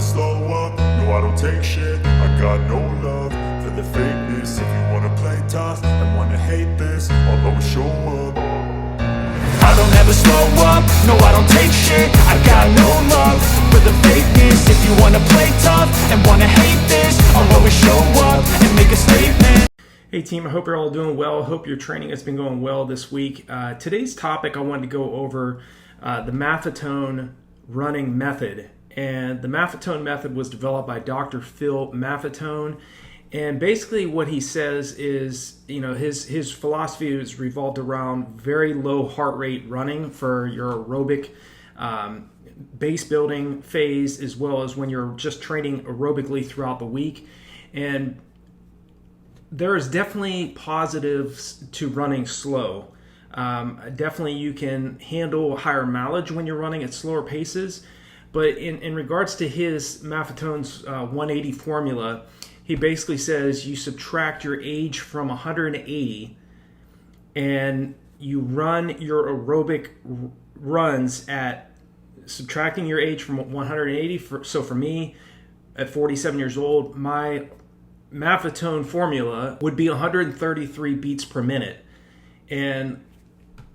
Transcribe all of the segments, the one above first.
slow up, no I don't take shit. I got no love for the fakeness. If you wanna play tough and wanna hate this, I'll always show up. I don't ever slow up, no I don't take shit. I got no love for the fakeness. If you wanna play tough and wanna hate this, I'll always show up and make a statement. Hey team, I hope you're all doing well. Hope your training has been going well this week. Today's topic, I wanted to go over the Maffetone running method. And the Maffetone method was developed by Dr. Phil Maffetone. And basically what he says is, his philosophy is revolved around very low heart rate running for your aerobic base building phase, as well as when you're just training aerobically throughout the week. And there is definitely positives to running slow. Definitely you can handle higher mileage when you're running at slower paces. But in regards to his Maffetone's 180 formula, he basically says you subtract your age from 180 and you run your aerobic runs at subtracting your age from 180. So for me, at 47 years old, my Maffetone formula would be 133 beats per minute. And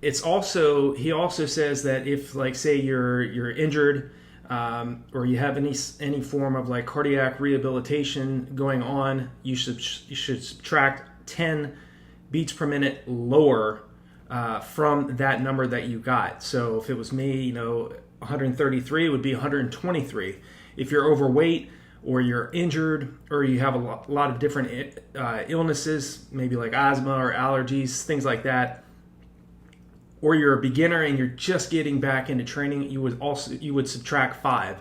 it's also, he also says that if, like, say you're injured or you have any form of like cardiac rehabilitation going on, you should subtract 10 beats per minute lower from that number that you got. So if it was me, 133, it would be 123. If you're overweight or you're injured or you have a lot of different illnesses, maybe like asthma or allergies, things like that, or you're a beginner and you're just getting back into training, you would subtract 5.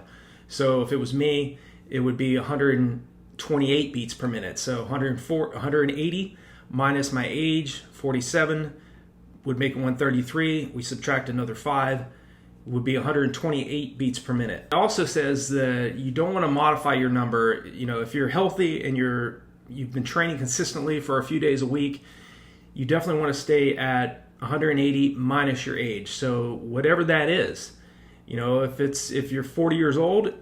So if it was me, it would be 128 beats per minute. So 180 minus my age, 47, would make it 133. We subtract another 5, would be 128 beats per minute. It also says that you don't want to modify your number. If you're healthy and you've been training consistently for a few days a week, you definitely want to stay at 180 minus your age. So whatever that is, if you're 40 years old,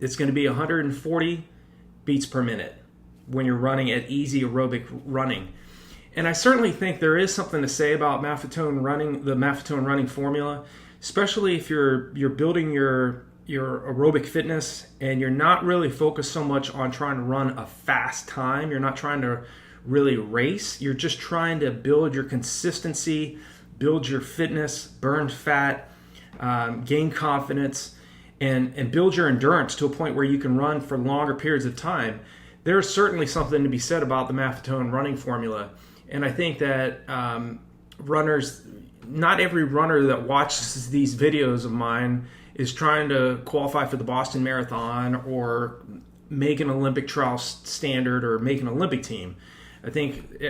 it's going to be 140 beats per minute when you're running at easy aerobic running. And I certainly think there is something to say about Maffetone running, the Maffetone running formula, especially if you're building your aerobic fitness and you're not really focused so much on trying to run a fast time. You're not trying to really race. You're just trying to build your consistency, build your fitness, burn fat, gain confidence, and build your endurance to a point where you can run for longer periods of time. There's certainly something to be said about the Maffetone running formula. And I think that runners, not every runner that watches these videos of mine is trying to qualify for the Boston Marathon or make an Olympic trial standard or make an Olympic team. I think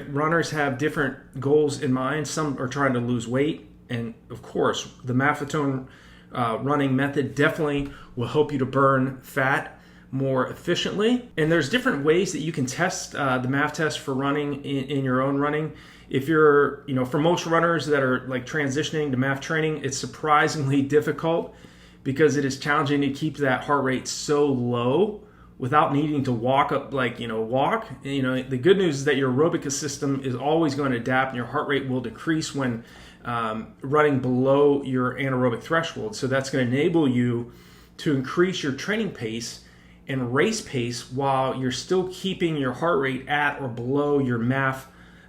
runners have different goals in mind. Some are trying to lose weight. And of course, the Maffetone running method definitely will help you to burn fat more efficiently. And there's different ways that you can test the MAF test for running in your own running. If you're, for most runners that are like transitioning to MAF training, it's surprisingly difficult because it is challenging to keep that heart rate so low without needing to walk up, walk. The good news is that your aerobic system is always going to adapt and your heart rate will decrease when running below your anaerobic threshold. So that's going to enable you to increase your training pace and race pace while you're still keeping your heart rate at or below your MAF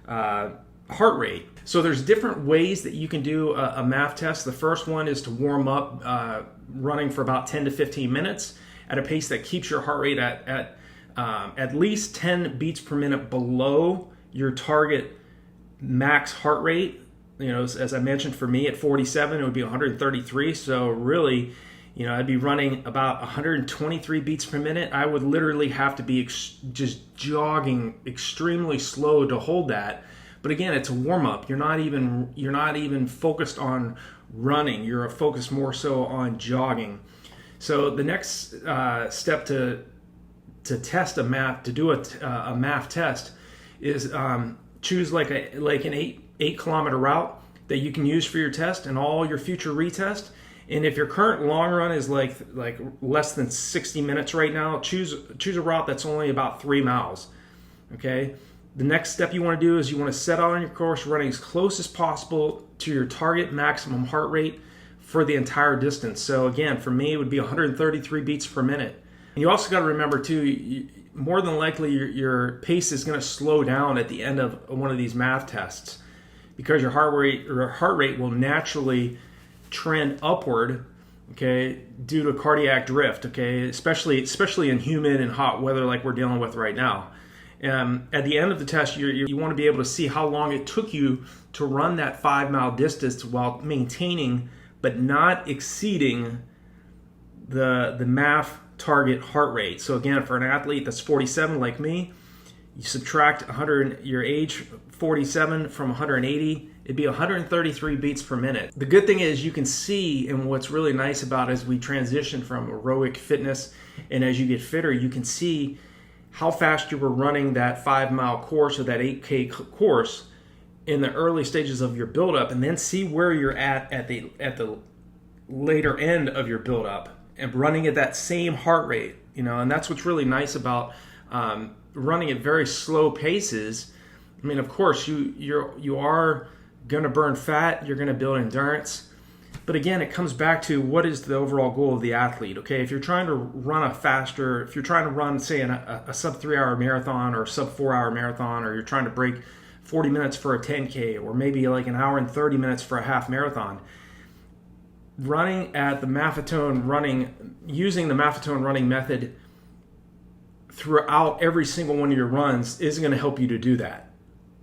heart rate. So there's different ways that you can do a MAF test. The first one is to warm up running for about 10 to 15 minutes at a pace that keeps your heart rate at least 10 beats per minute below your target max heart rate. As I mentioned, for me at 47, it would be 133. So really, I'd be running about 123 beats per minute. I would literally have to be just jogging extremely slow to hold that. But again, it's a warm up. You're not even focused on running. You're focused more so on jogging. So the next step to test a MAF, to do a MAF test, is choose like an 8 kilometer route that you can use for your test and all your future retest, And if your current long run is like less than 60 minutes right now, choose a route that's only about 3 miles. Okay. The next step you want to do is you want to set out on your course running as close as possible to your target maximum heart rate for the entire distance. So again, for me, it would be 133 beats per minute. And you also got to remember too, more than likely your pace is going to slow down at the end of one of these math tests, because your heart rate will naturally trend upward, okay, due to cardiac drift, okay, especially in humid and hot weather like we're dealing with right now. At the end of the test, you want to be able to see how long it took you to run that 5-mile distance while maintaining but not exceeding the MAF target heart rate. So again, for an athlete that's 47 like me, you subtract your age 47 from 180, it'd be 133 beats per minute. The good thing is you can see, and what's really nice about it as we transition from aerobic fitness and as you get fitter, you can see how fast you were running that 5-mile course or that 8K course in the early stages of your buildup, and then see where you're at the later end of your buildup and running at that same heart rate. And that's what's really nice about running at very slow paces. I mean, of course, you are going to burn fat, you're going to build endurance. But again, it comes back to what is the overall goal of the athlete, okay? If you're trying to run if you're trying to run, say, a sub 3-hour marathon or sub 4-hour marathon, or you're trying to break 40 minutes for a 10K, or maybe like an hour and 30 minutes for a half marathon, running at the Maffetone using the Maffetone running method throughout every single one of your runs isn't going to help you to do that,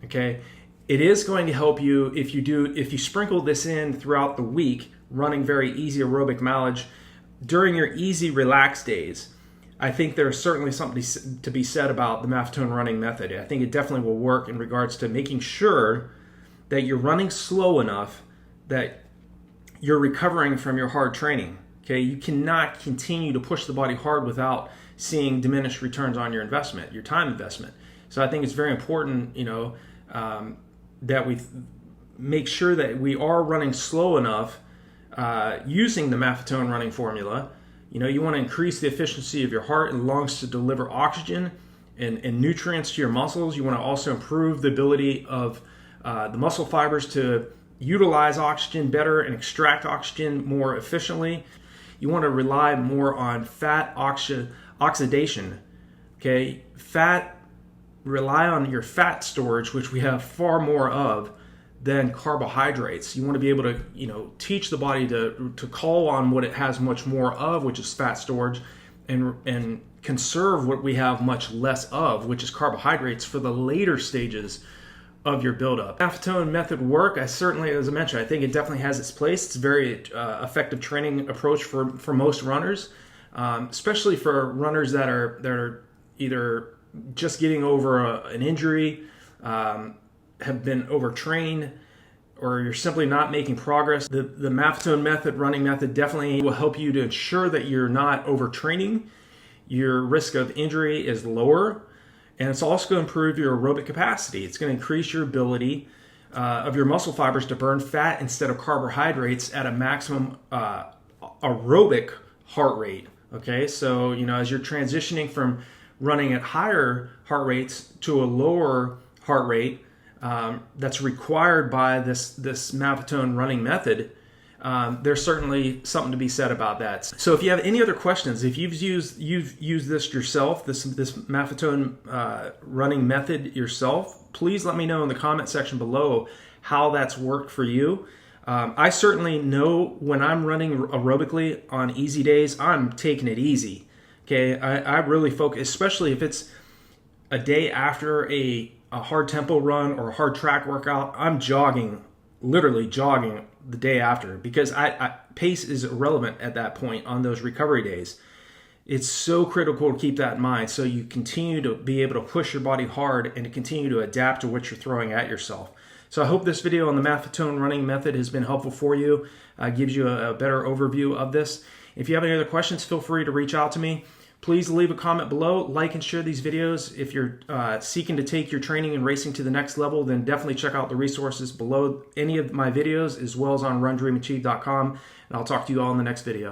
okay? It is going to help you if you sprinkle this in throughout the week, running very easy aerobic mileage during your easy relaxed days. I think there's certainly something to be said about the Maffetone running method. I think it definitely will work in regards to making sure that you're running slow enough that you're recovering from your hard training. Okay, you cannot continue to push the body hard without seeing diminished returns on your investment, your time investment. So I think it's very important, that we make sure that we are running slow enough using the Maffetone running formula. You want to increase the efficiency of your heart and lungs to deliver oxygen and nutrients to your muscles. You want to also improve the ability of the muscle fibers to utilize oxygen better and extract oxygen more efficiently. You want to rely more on fat oxidation. Okay, rely on your fat storage, which we have far more of than carbohydrates. You want to be able to, teach the body to call on what it has much more of, which is fat storage, and conserve what we have much less of, which is carbohydrates, for the later stages of your buildup. Maffetone method work. As I mentioned, I think it definitely has its place. It's a very effective training approach for most runners, especially for runners that are either just getting over an injury, have been overtrained, or you're simply not making progress. The Maffetone method, running method, definitely will help you to ensure that you're not overtraining. Your risk of injury is lower, and it's also going to improve your aerobic capacity. It's going to increase your ability of your muscle fibers to burn fat instead of carbohydrates at a maximum aerobic heart rate. Okay, so as you're transitioning from running at higher heart rates to a lower heart rate that's required by this Maffetone running method, there's certainly something to be said about that. So if you have any other questions, if you've used this yourself, this Maffetone running method yourself, please let me know in the comment section below how that's worked for you. I certainly know when I'm running aerobically on easy days, I'm taking it easy. Okay, I really focus, especially if it's a day after a hard tempo run or a hard track workout. I'm literally jogging the day after, because pace is irrelevant at that point on those recovery days. It's so critical to keep that in mind, so you continue to be able to push your body hard and to continue to adapt to what you're throwing at yourself. So I hope this video on the Maffetone running method has been helpful for you, gives you a better overview of this. If you have any other questions, feel free to reach out to me. Please leave a comment below, like and share these videos. If you're seeking to take your training and racing to the next level, then definitely check out the resources below any of my videos, as well as on RunDreamAchieve.com. And I'll talk to you all in the next video.